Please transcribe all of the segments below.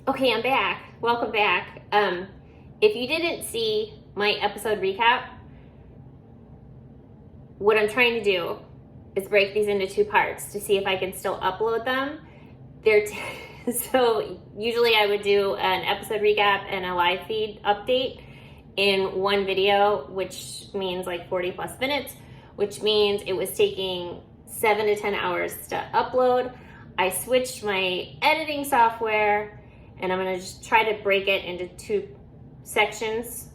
Okay, I'm back. Welcome back. If you didn't see my episode recap, what I'm trying to do is break these into two parts to see if I can still upload them. So usually I would do an episode recap and a live feed update in one video, which means like 40 plus minutes, which means it was taking 7 to 10 hours to upload. I switched my editing software, and I'm gonna just try to break it into two sections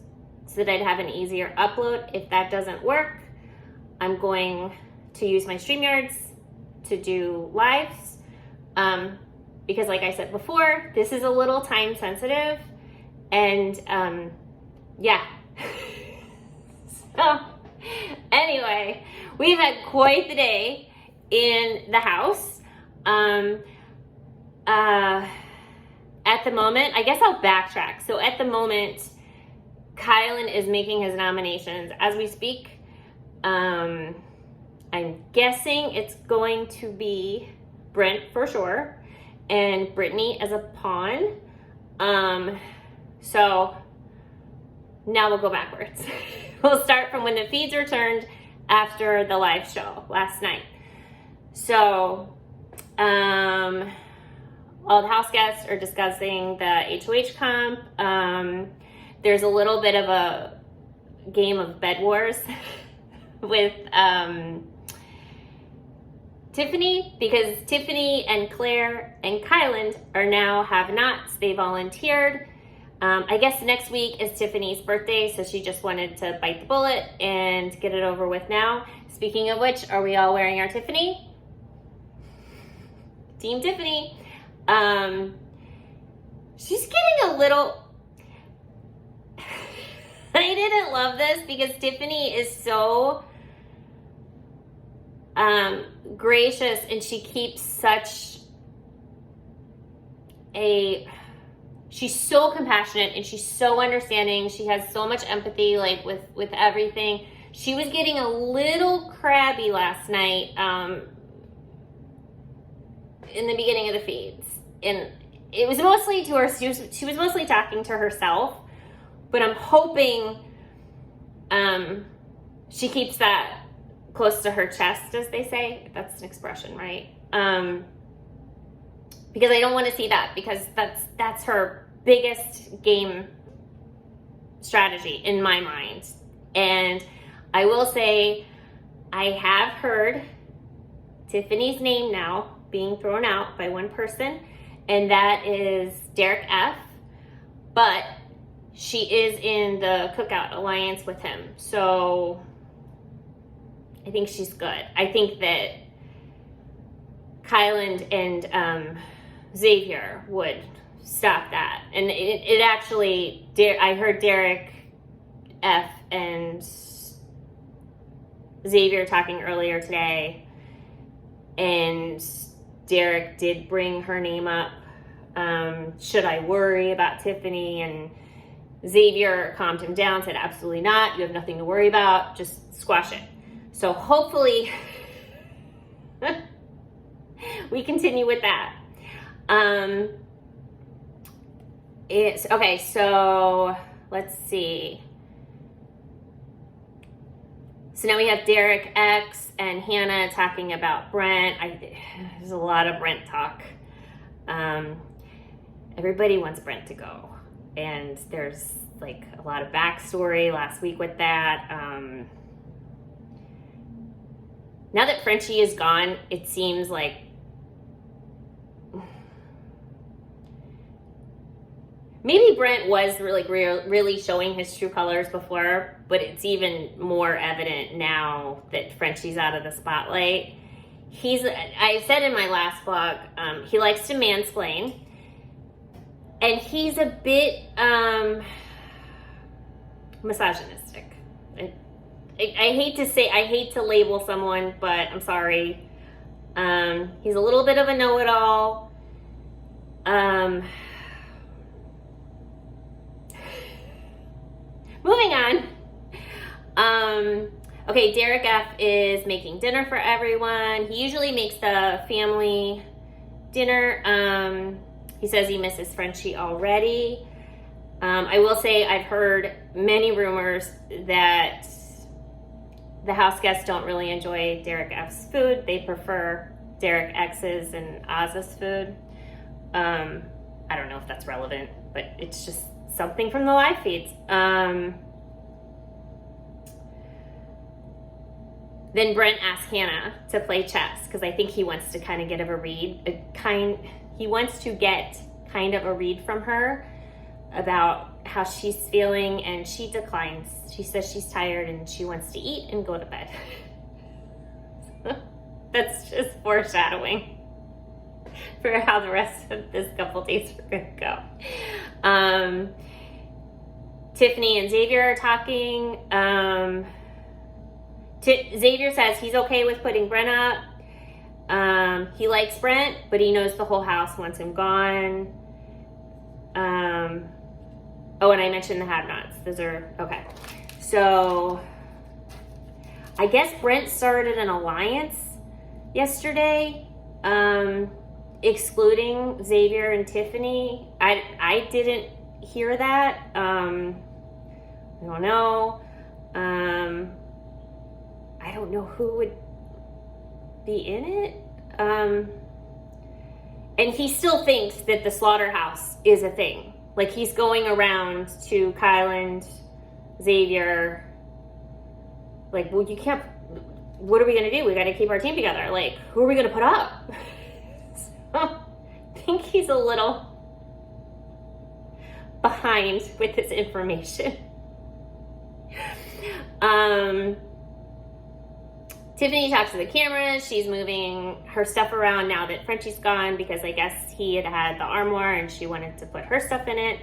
so that I'd have an easier upload. If that doesn't work, I'm going to use my StreamYards to do lives. Because like I said before, this is a little time sensitive, and yeah. So anyway, we've had quite the day in the house. At the moment, I guess I'll backtrack. So at the moment, Kylan is making his nominations as we speak. I'm guessing it's going to be Brent for sure, and Brittany as a pawn. So now we'll go backwards. We'll start from when the feeds returned after the live show last night. So, all the house guests are discussing the HOH comp. There's a little bit of a game of bed wars with Tiffany, because Tiffany and Claire and Kylan are now have-nots. They volunteered. I guess next week is Tiffany's birthday, so she just wanted to bite the bullet and get it over with now. Speaking of which, are we all wearing our Tiffany? Team Tiffany. She's getting a little... I didn't love this because Tiffany is so gracious, and she keeps such a... She's so compassionate and she's so understanding. She has so much empathy, like with everything. She was getting a little crabby last night in the beginning of the feeds, and it was mostly to her. She was mostly talking to herself, but I'm hoping she keeps that close to her chest, as they say. That's an expression, right? Because I don't want to see that, because that's her biggest game strategy in my mind. And I will say, I have heard Tiffany's name now being thrown out by one person, and that is Derek F. But she is in the Cookout Alliance with him, so I think she's good. I think that Kylan and Xavier would stop that. And it actually, I heard Derek F. and Xavier talking earlier today, and Derek did bring her name up. Should I worry about Tiffany? And Xavier calmed him down, said absolutely not. You have nothing to worry about. Just squash it. So hopefully we continue with that. It's okay. So let's see. So now we have Derek X and Hannah talking about Brent. There's a lot of Brent talk. Everybody wants Brent to go, and there's like a lot of backstory last week with that. Now that Frenchie is gone, it seems like maybe Brent was really showing his true colors before, but it's even more evident now that Frenchie's out of the spotlight. I said in my last vlog, he likes to mansplain, and he's a bit misogynistic. I hate to label someone, but I'm sorry. He's a little bit of a know-it-all. Moving on. Okay, Derek F. is making dinner for everyone. He usually makes the family dinner. He says he misses Frenchie already. I will say I've heard many rumors that the house guests don't really enjoy Derek F's food. They prefer Derek X's and Oz's food. I don't know if that's relevant, but it's just something from the live feeds. Then Brent asked Hannah to play chess because I think he wants to kind of get a read. He wants to get kind of a read from her about how she's feeling, and she declines. She says she's tired and she wants to eat and go to bed. That's just foreshadowing for how the rest of this couple days are going to go. Tiffany and Xavier are talking. Xavier says he's okay with putting Brent up. He likes Brent, but he knows the whole house wants him gone. Oh, and I mentioned the have-nots. Those are, okay. So, I guess Brent started an alliance yesterday, excluding Xavier and Tiffany. I didn't hear that. I don't know. I don't know who would be in it. And he still thinks that the slaughterhouse is a thing. Like, he's going around to Kyland, Xavier, like, well, you can't, what are we going to do? We got to keep our team together. Like, who are we going to put up? So, I think he's a little behind with this information. Tiffany talks to the camera. She's moving her stuff around now that Frenchie's gone because I guess he had the armoire and she wanted to put her stuff in it.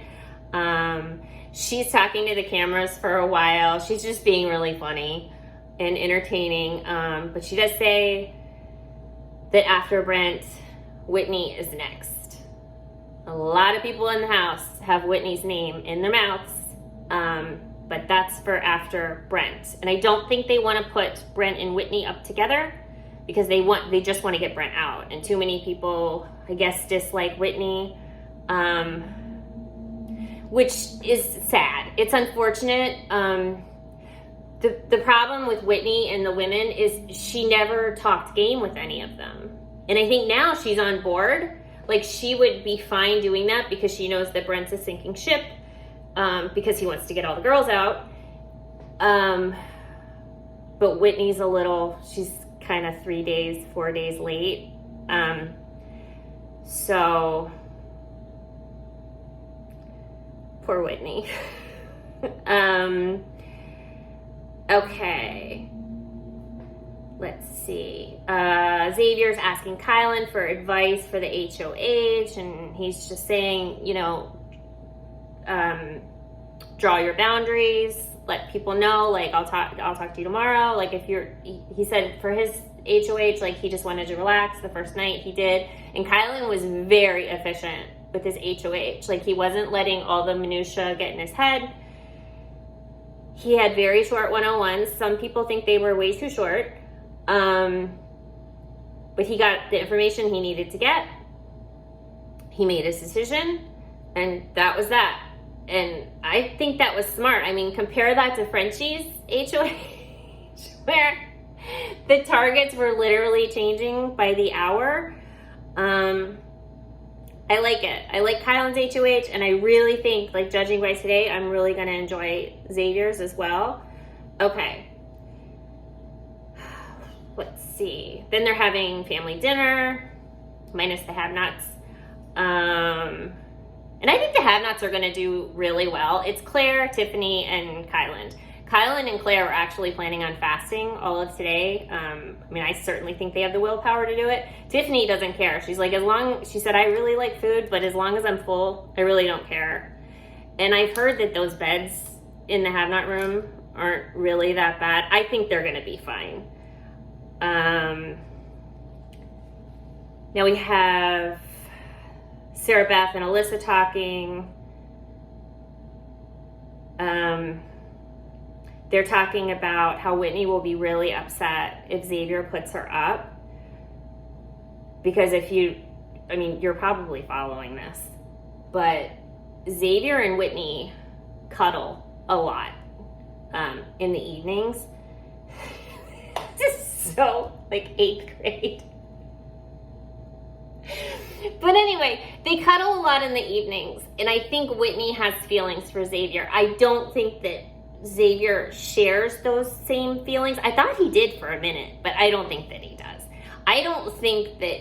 She's talking to the cameras for a while. She's just being really funny and entertaining. But she does say that after Brent, Whitney is next. A lot of people in the house have Whitney's name in their mouths. But that's for after Brent. And I don't think they want to put Brent and Whitney up together because they just want to get Brent out. And too many people, I guess, dislike Whitney, which is sad. It's unfortunate. The problem with Whitney and the women is she never talked game with any of them. And I think now she's on board. Like, she would be fine doing that because she knows that Brent's a sinking ship. Because he wants to get all the girls out. But Whitney's she's kind of 4 days late. So, poor Whitney. Okay. Let's see. Xavier's asking Kylan for advice for the HOH, and he's just saying, draw your boundaries, let people know, like, I'll talk to you tomorrow. Like, he said for his HOH, like, he just wanted to relax the first night he did. And Kylan was very efficient with his HOH. Like, he wasn't letting all the minutia get in his head. He had very short 101s. Some people think they were way too short. But he got the information he needed to get. He made his decision, and that was that. And I think that was smart. I mean, compare that to Frenchie's HOH, where the targets were literally changing by the hour. I like it. I like Kylan's HOH, and I really think, like, judging by today, I'm really going to enjoy Xavier's as well. Okay. Let's see. Then they're having family dinner, minus the have-nots. And I think the have-nots are going to do really well. It's Claire, Tiffany, and Kylan. Kylan and Claire are actually planning on fasting all of today. I mean, I certainly think they have the willpower to do it. Tiffany doesnn't care. She's like, she said, I really like food, but as long as I'm full, I really don't care. And I've heard that those beds in the have-not room aren't really that bad. I think they're going to be fine. Now we have Sarah Beth and Alyssa talking. They're talking about how Whitney will be really upset if Xavier puts her up. Because you're probably following this. but Xavier and Whitney cuddle a lot in the evenings. Just so like 8th grade. But anyway, they cuddle a lot in the evenings, and I think Whitney has feelings for Xavier. I don't think that Xavier shares those same feelings. I thought he did for a minute, but I don't think that he does. I don't think that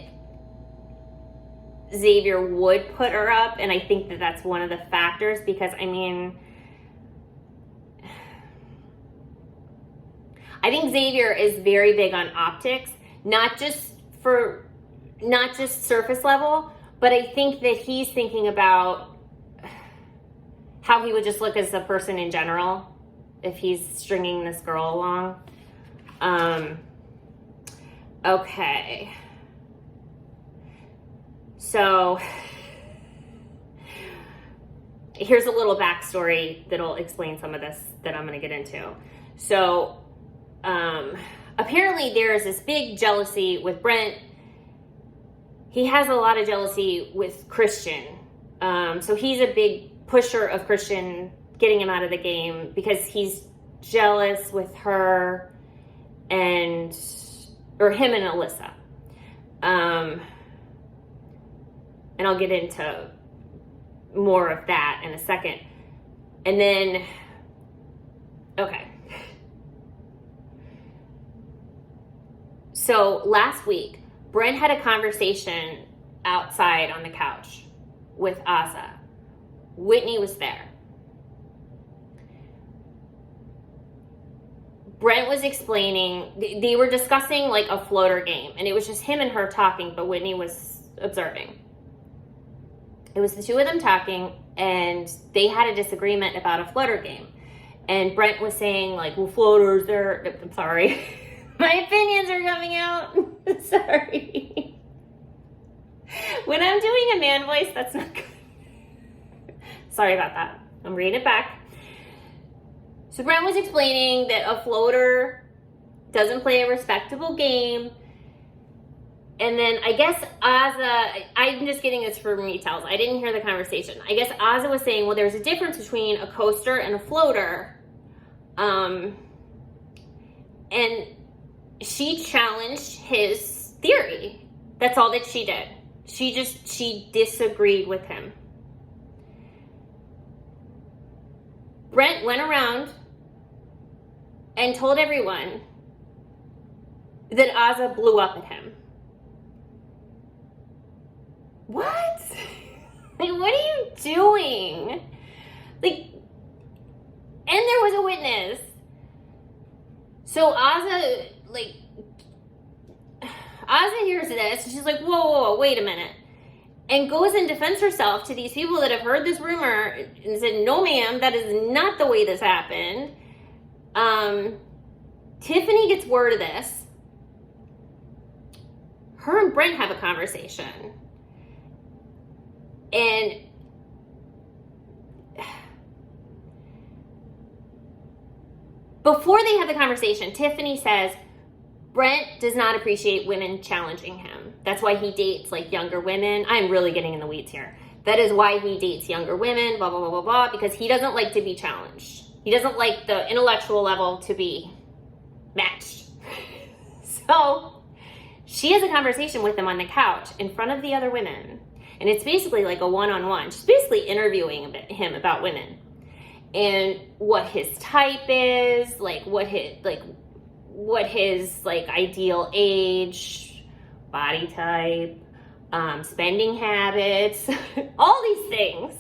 Xavier would put her up, and I think that that's one of the factors, because I mean, I think Xavier is very big on optics, not just surface level, but I think that he's thinking about how he would just look as a person in general if he's stringing this girl along. Okay. So here's a little backstory that'll explain some of this that I'm going to get into. So apparently there is this big jealousy with Brent. He has a lot of jealousy with Christian. So he's a big pusher of Christian, getting him out of the game, because he's jealous with her him and Alyssa. And I'll get into more of that in a second. And then, okay. So last week, Brent had a conversation outside on the couch with Azza. Whitney was there. Brent was explaining, they were discussing like a floater game, and it was just him and her talking, but Whitney was observing. It was the two of them talking, and they had a disagreement about a floater game. And Brent was saying like, well, floaters, I'm sorry. My opinions are coming out. Sorry. When I'm doing a man voice, that's not good. Sorry about that. I'm reading it back. So Brent was explaining that a floater doesn't play a respectable game. And then I guess Azza, I'm just getting this from retells. I didn't hear the conversation. I guess Azza was saying, well, there's a difference between a coaster and a floater. And she challenged his theory. That's all that she did. She disagreed with him. Brent went around and told everyone that Azza blew up at him. What? Like, what are you doing? Like, and there was a witness. So Azza hears this, and she's like, whoa, wait a minute. And goes and defends herself to these people that have heard this rumor and said, no ma'am, that is not the way this happened. Tiffany gets word of this. Her and Brent have a conversation. And before they have the conversation, Tiffany says, Brent does not appreciate women challenging him. That's why he dates like younger women. I'm really getting in the weeds here. That is why he dates younger women, blah, blah, blah, blah, blah, because he doesn't like to be challenged. He doesn't like the intellectual level to be matched. So she has a conversation with him on the couch in front of the other women. And it's basically like a one-on-one. She's basically interviewing him about women and what his type is, like what his ideal age, body type, spending habits, all these things.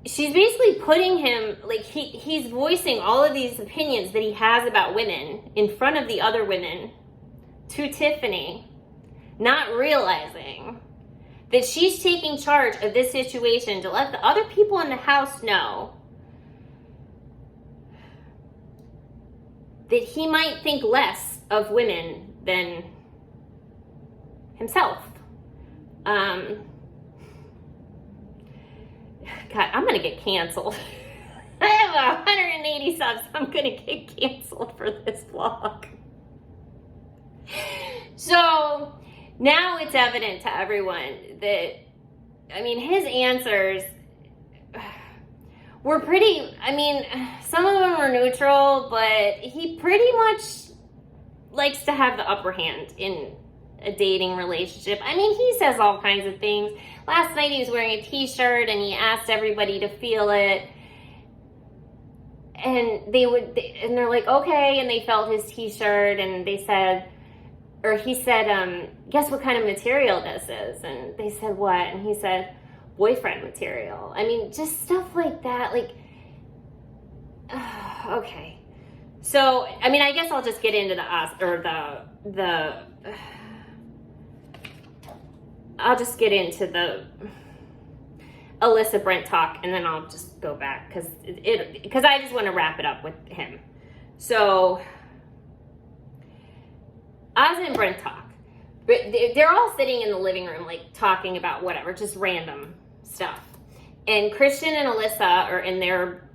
She's basically putting him, like he's voicing all of these opinions that he has about women in front of the other women to Tiffany, not realizing that she's taking charge of this situation to let the other people in the house know that he might think less of women than himself. God, I'm gonna get canceled. I have 180 subs. I'm gonna get canceled for this vlog. So now it's evident to everyone that, I mean, his answers were pretty, I mean, some of them were neutral, but he pretty much likes to have the upper hand in a dating relationship. I mean, he says all kinds of things. Last night he was wearing a t-shirt and he asked everybody to feel it. And they're like, okay, and they felt his t-shirt and they said, or he said, guess what kind of material this is? And they said, what? And he said, boyfriend material. I mean, just stuff like that. Like, okay. So, I mean, I guess I'll just get into I'll just get into the Alyssa Brent talk, and then I'll just go back because I just want to wrap it up with him. So, Oz and Brent talk. They're all sitting in the living room, like talking about whatever, just random stuff. And Christian and Alyssa are in their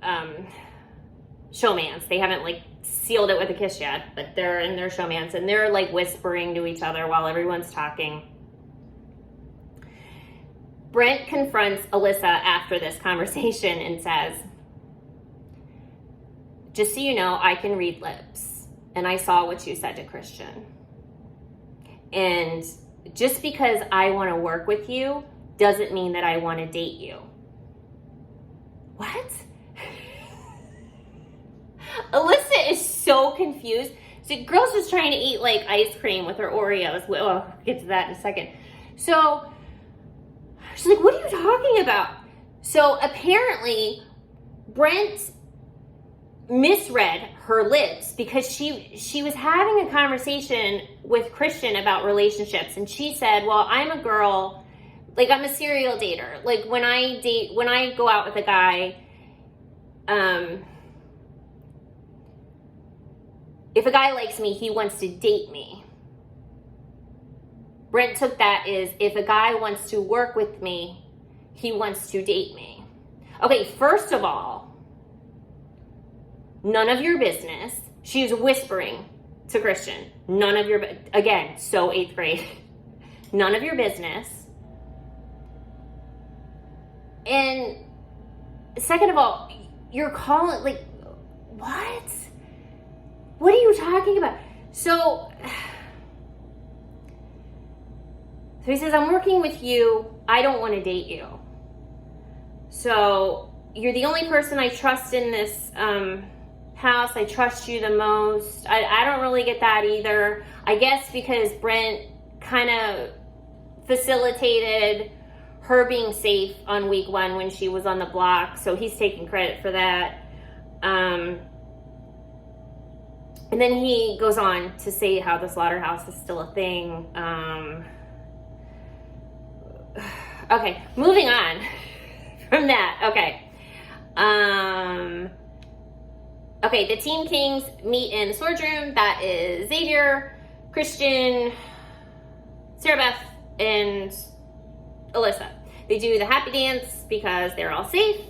showmance. They haven't like sealed it with a kiss yet, but they're in their showmance, and they're like whispering to each other while everyone's talking. Brent confronts Alyssa after this conversation and says, just so you know, I can read lips, and I saw what you said to Christian. And just because I want to work with you doesn't mean that I want to date you. What? Alyssa is so confused. So girl's just trying to eat like ice cream with her Oreos. We'll get to that in a second. So she's like, what are you talking about? So apparently Brent misread her lips because she was having a conversation with Christian about relationships, and she said, well, I'm a girl, like I'm a serial dater. Like when I go out with a guy, if a guy likes me, he wants to date me. Brent took that as if a guy wants to work with me, he wants to date me. Okay, first of all, none of your business. She's whispering to Christian. None of your, again, so 8th grade. None of your business. And second of all, you're calling, like, what? What are you talking about? So he says, I'm working with you. I don't want to date you. So you're the only person I trust in this house. I trust you the most. I don't really get that either. I guess because Brent kind of facilitated her being safe on week 1 when she was on the block. So he's taking credit for that. And then he goes on to say how the slaughterhouse is still a thing. Okay, moving on from that. Okay. Okay, the Team Kings meet in the storage room. That is Xavier, Christian, Sarah Beth, and Alyssa. They do the happy dance because they're all safe.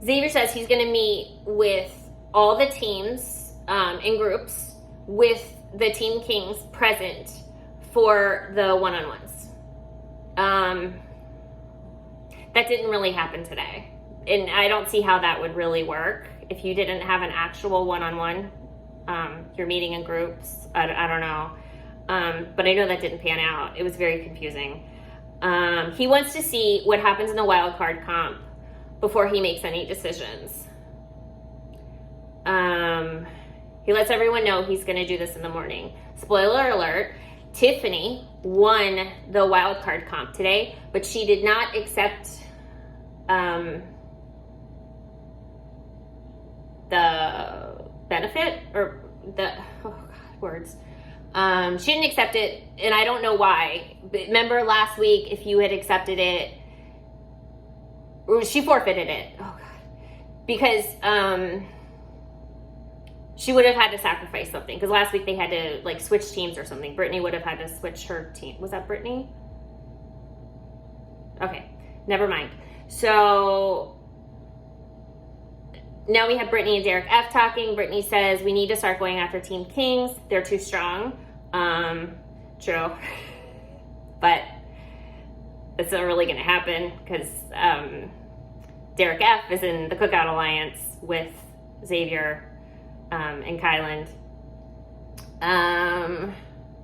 Xavier says he's going to meet with all the teams in groups with the Team Kings present for the one-on-ones. That didn't really happen today. And I don't see how that would really work if you didn't have an actual one-on-one. You're meeting in groups. I don't know. But I know that didn't pan out. It was very confusing. He wants to see what happens in the wild card comp before he makes any decisions. He lets everyone know he's going to do this in the morning. Spoiler alert, Tiffany won the wild card comp today, but she did not accept the benefit or the words. She didn't accept it, and I don't know why. But remember last week, if you had accepted it, or she forfeited it. Oh God, because she would have had to sacrifice something. Because last week they had to like switch teams or something. Brittany would have had to switch her team. Was that Brittany? Okay, never mind. So now we have Brittany and Derek F talking. Brittany says, we need to start going after Team Kings. They're too strong. true. But it's not really going to happen because Derek F is in the Cookout Alliance with Xavier and Kyland.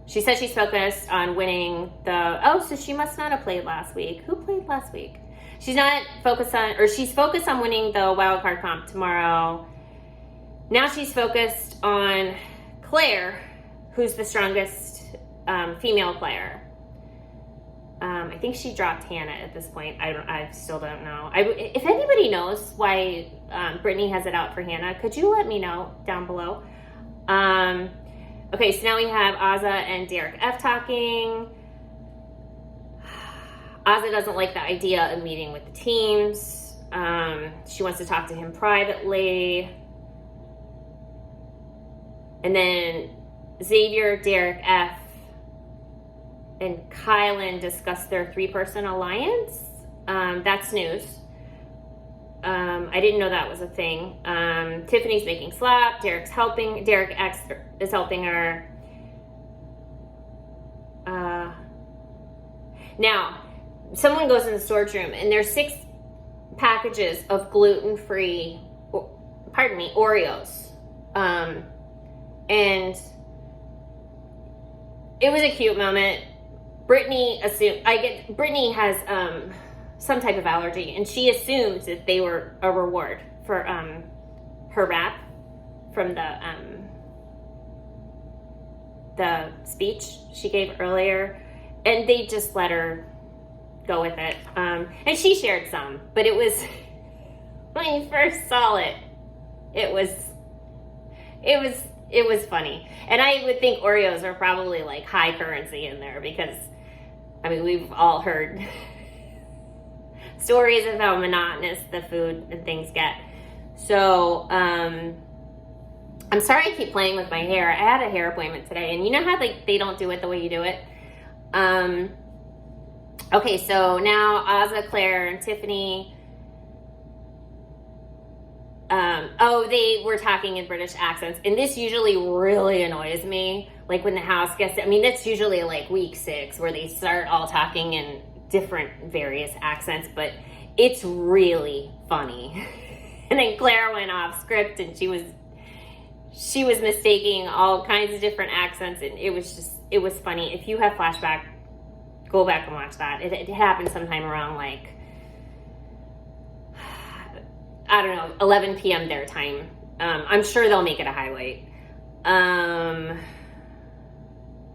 She said she's focused on winning so she must not have played last week. Who played last week? She's focused on winning the wildcard comp tomorrow. Now she's focused on Claire, who's the strongest female player. I think she dropped Hannah at this point. I still don't know. If anybody knows why Brittany has it out for Hannah, could you let me know down below? Okay, so now we have Azza and Derek F talking. Azza doesn't like the idea of meeting with the teams. She wants to talk to him privately. And then Xavier, Derek F, and Kylan discuss their 3-person alliance. That's news. I didn't know that was a thing. Tiffany's making slap. Derek X is helping her. Now, someone goes in the storage room and there's 6 packages of gluten-free, Oreos. And it was a cute moment. Brittany has some type of allergy, and she assumes that they were a reward for her rap from the speech she gave earlier, and they just let her go with it. And she shared some, but it was when you first saw it, it was funny. And I would think Oreos are probably like high currency in there because, I mean, we've all heard stories of how monotonous the food and things get. So, I'm sorry I keep playing with my hair. I had a hair appointment today, and you know how they don't do it the way you do it? Okay, so now Azza, Claire, and Tiffany, they were talking in British accents, and this usually really annoys me. Like when the house gets, that's usually like week 6 where they start all talking in different various accents, but it's really funny. And then Claire went off script, and she was mistaking all kinds of different accents, and it was funny. If you have flashback, go back and watch that. It happened sometime around like, I don't know, 11 p.m. their time. I'm sure they'll make it a highlight.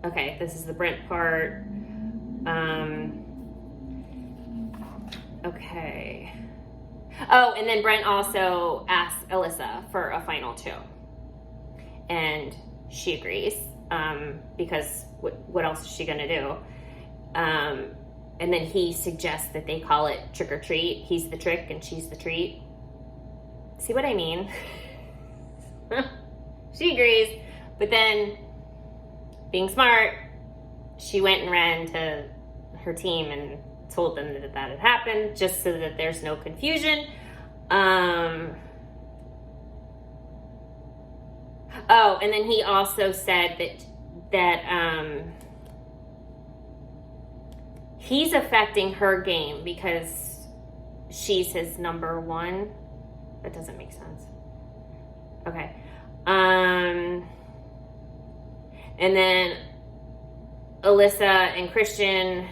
Okay, this is the Brent part. Okay. Oh, and then Brent also asked Alyssa for a final 2. And she agrees, because what else is she gonna do? And then he suggests that they call it trick or treat. He's the trick and she's the treat. See what I mean? She agrees, but then, being smart, she went and ran to her team and told them that had happened, just so that there's no confusion. And then he also said that he's affecting her game because she's his number 1. That doesn't make sense. Okay. And then Alyssa and Christian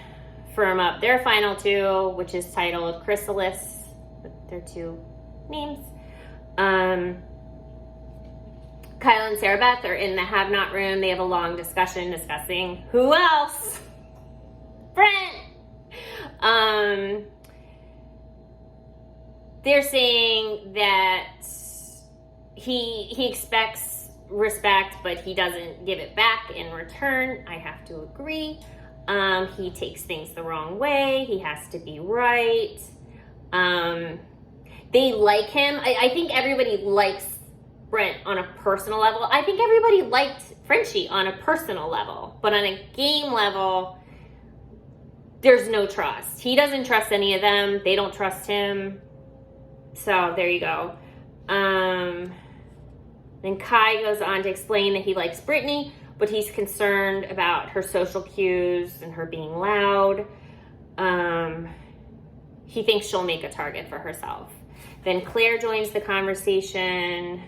firm up their final 2, which is titled Chrysalis, with their 2 names. Kyle and Sarah Beth are in the have not room. They have a long discussion discussing who else? Brent! They're saying that he expects respect, but he doesn't give it back in return. I have to agree. He takes things the wrong way. He has to be right. They like him. I think everybody likes Brent on a personal level. I think everybody liked Frenchie on a personal level, but on a game level, there's no trust. He doesn't trust any of them. They don't trust him. So there you go. Then Kai goes on to explain that he likes Brittany, but he's concerned about her social cues and her being loud. He thinks she'll make a target for herself. Then Claire joins the conversation.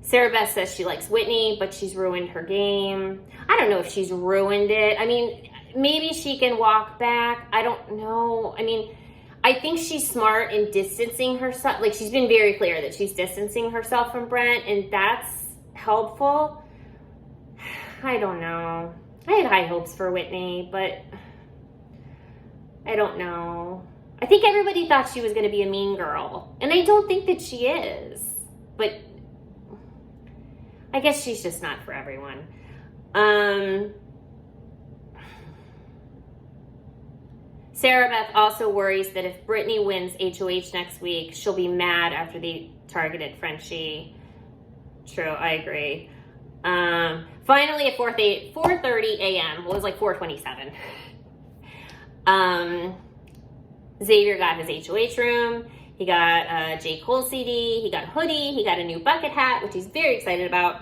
Sarah Beth says she likes Whitney, but she's ruined her game. I don't know if she's ruined it. I mean, maybe she can walk back. I don't know. I mean, I think she's smart in distancing herself. Like, she's been very clear that she's distancing herself from Brent, and that's helpful. I don't know. I had high hopes for Whitney, but I don't know. I think everybody thought she was going to be a mean girl, and I don't think that she is. But I guess she's just not for everyone. Sarah Beth also worries that if Brittany wins HOH next week, she'll be mad after the targeted Frenchie. True, I agree. Finally, at 4:30 a.m., well, it was like 4:27. Xavier got his HOH room. He got a J. Cole CD. He got a hoodie. He got a new bucket hat, which he's very excited about.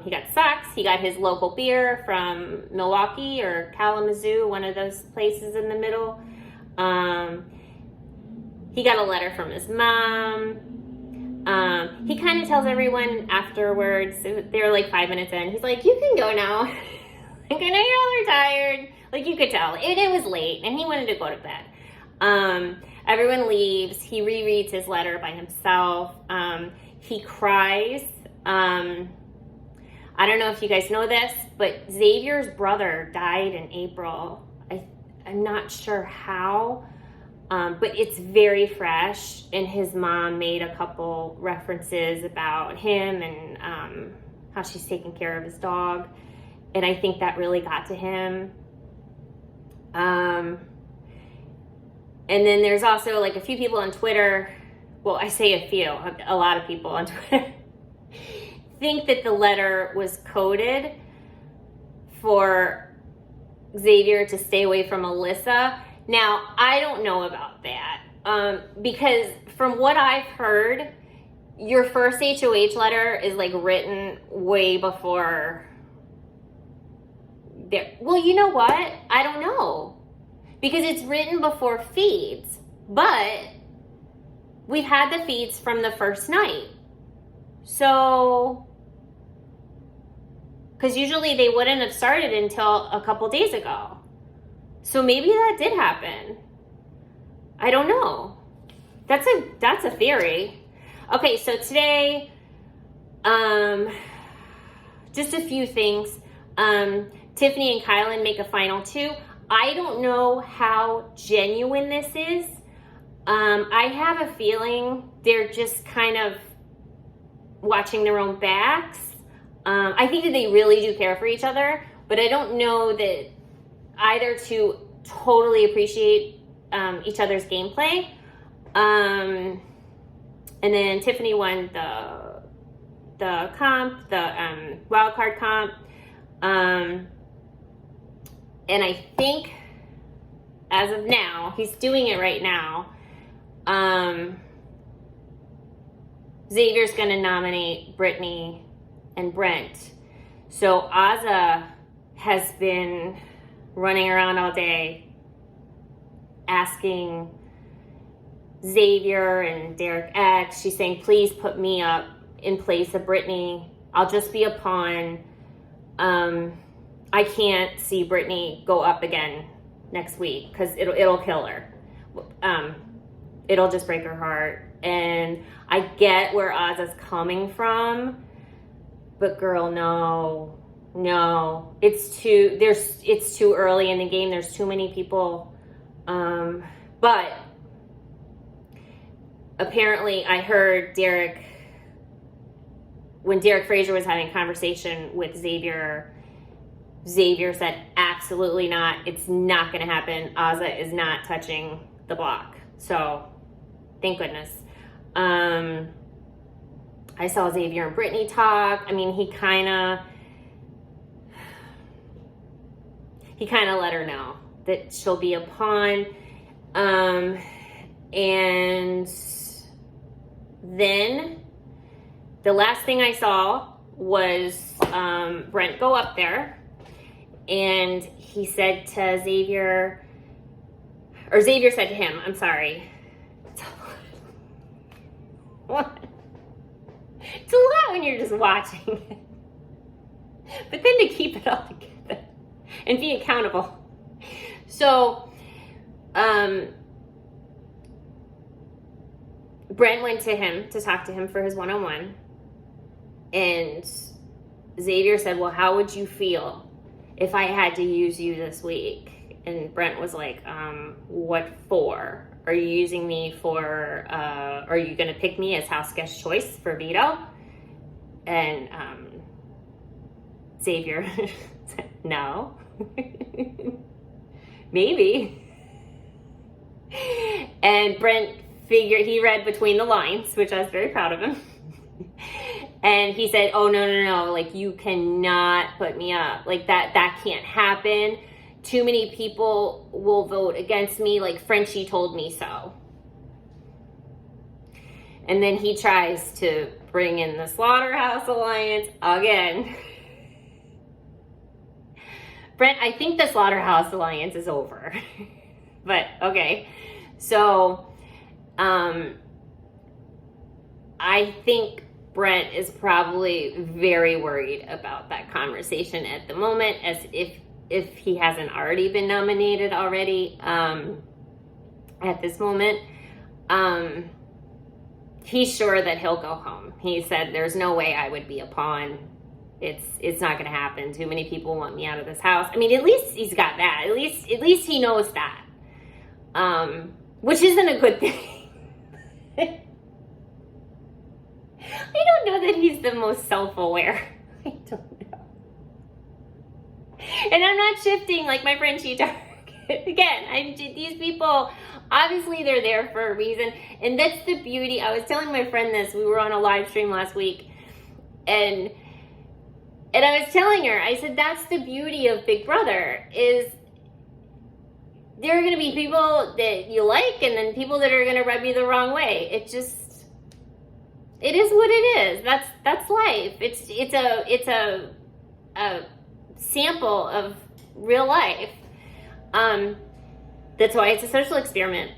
He got socks. He got his local beer from Milwaukee or Kalamazoo, one of those places in the middle. He got a letter from his mom. He kind of tells everyone afterwards, they're like 5 minutes in, he's like, you can go now. Like, I know you're all tired. Like, you could tell. It was late, and he wanted to go to bed. Everyone leaves. He rereads his letter by himself. He cries. I don't know if you guys know this, but Xavier's brother died in April. I'm not sure how, but it's very fresh, and his mom made a couple references about him and how she's taking care of his dog, and I think that really got to him. And then there's also like a few people on Twitter, well, I say a few, a lot of people on Twitter think that the letter was coded for Xavier to stay away from Alyssa. Now, I don't know about that, because from what I've heard, your first HOH letter is like written way before there. Well, you know what? I don't know. Because it's written before feeds, but we've had the feeds from the first night. So, because usually they wouldn't have started until a couple days ago. So maybe that did happen. I don't know. That's a theory. Okay, so today, just a few things. Tiffany and Kylan make a final 2. I don't know how genuine this is. I have a feeling they're just kind of watching their own backs. I think that they really do care for each other, but I don't know that either two totally appreciate each other's gameplay. And then Tiffany won the comp, the wild card comp. And I think, as of now, he's doing it right now. Xavier's going to nominate Britini and Brent. So Azza has been running around all day asking Xavier and Derek X. She's saying, please put me up in place of Britini. I'll just be a pawn. I can't see Brittany go up again next week because it'll kill her. It'll just break her heart. And I get where Azza's coming from, but girl, no, it's too early in the game. There's too many people. But apparently, I heard when Derek Fraser was having a conversation with Xavier said, absolutely not. It's not going to happen. Azza is not touching the block. So, thank goodness. I saw Xavier and Brittany talk. I mean, he kind of let her know that she'll be a pawn. And then the last thing I saw was Brent go up there, and he said to Xavier, or Xavier said to him, I'm sorry. What? It's a lot when you're just watching it. But then to keep it all together and be accountable. So, Brent went to him to talk to him for his one-on-one. And Xavier said, well, how would you feel if I had to use you this week? And Brent was like, what for? Are you using me for, are you going to pick me as house guest choice for veto? And Xavier said, no. Maybe. And Brent figured, he read between the lines, which I was very proud of him. And he said, oh, no, like, you cannot put me up. Like, that can't happen. Too many people will vote against me, like Frenchie told me so. And then he tries to bring in the Slaughterhouse Alliance again. Brent, I think the Slaughterhouse Alliance is over. But, okay. So, I think Brent is probably very worried about that conversation at the moment, as if he hasn't already been nominated already at this moment. He's sure that he'll go home. He said, there's no way I would be a pawn. It's not going to happen. Too many people want me out of this house. I mean, at least he's got that. At least he knows that. Which isn't a good thing. I don't know that he's the most self-aware. I don't know. And I'm not shifting like my friend Cheetah. Again, these people, obviously they're there for a reason. And that's the beauty. I was telling my friend this. We were on a live stream last week. And I was telling her, I said, that's the beauty of Big Brother, is there are going to be people that you like and then people that are going to rub you the wrong way. It is what it is. That's life. It's a sample of real life. That's why it's a social experiment.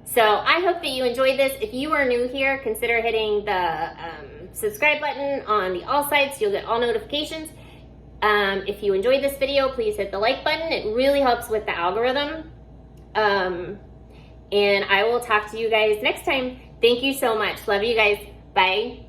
So I hope that you enjoyed this. If you are new here, consider hitting the subscribe button on the all sides. You'll get all notifications. If you enjoyed this video, please hit the like button. It really helps with the algorithm. And I will talk to you guys next time. Thank you so much. Love you guys. Bye.